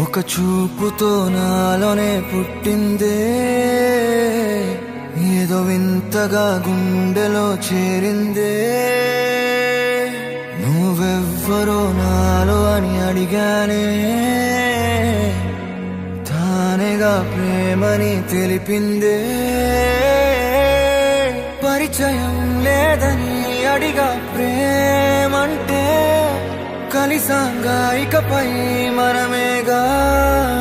ఒక చూపుతో నాలోనే పుట్టిందే, ఏదో వింతగా గుండెలో చేరిందే. నువ్వెవ్వరో నాలో అని అడిగానే, తానేగా ప్రేమని తెలిపిందే. పరిచయం లేదని అడిగా ప్రేమంటే, కలిసాంగా ఇకపై మనమేగా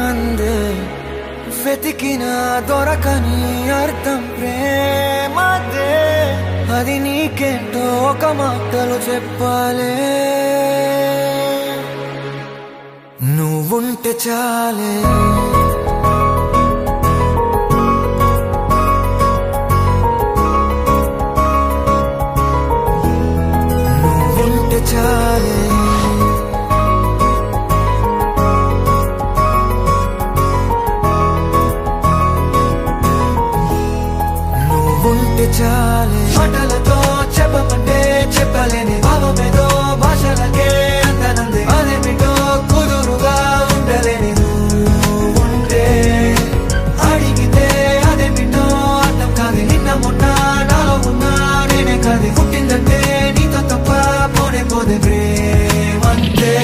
అందే. వెతికినా దొరకని అర్థం ప్రేమదే, అది నీకేంటో ఒక మాటలు చెప్పాలే. నువ్వుంటే చాలే, నువ్వుంటే చాలే. ఉంటే చాలే, మాటలతో చెప్పమంటే చెప్పలేని భావమేదో భాషలకే అందనంది. అదేమిటో కుదురుగా ఉండలేని నువ్వుంటే, అడిగితే అదేమిటో అర్థం కాదు. నిన్న మొన్న నాలో ఉన్నా నేనే కాదు. పుట్టిందంటే నీతో తప్ప పోనే పోదే ప్రేమంతే.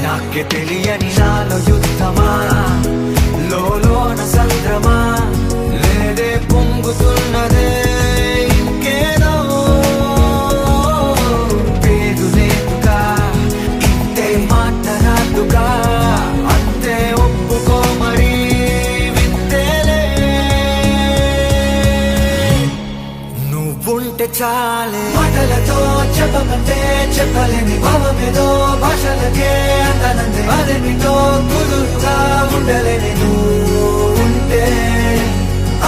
నాకే తెలియని నాలో యుద్ధమా, లోన సంద్రమా, లేదే పొంగుతున్నదే ఇంకేదో. పేరు లేదుగా, ఇంతే మాట్లాడుగా, అంతే ఒప్పుకో మరి వింతేలే. నువ్వుంటే చాలే, మాటలతో చెప్పమంటే చెప్పలేని భావమేదో భాషలకే అందనంది. అదేమిటో కుదురుగా ఉండలేని నువ్వుంటే,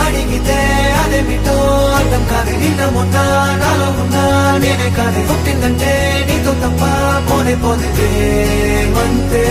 అడిగితే అదేమిటో అర్థం కాదు. నిన్న మొన్న నాలో ఉన్నా నేనే కాదు. పుట్టిందంటే నీతో తప్ప పోనే పోతే ప్రేమంతే.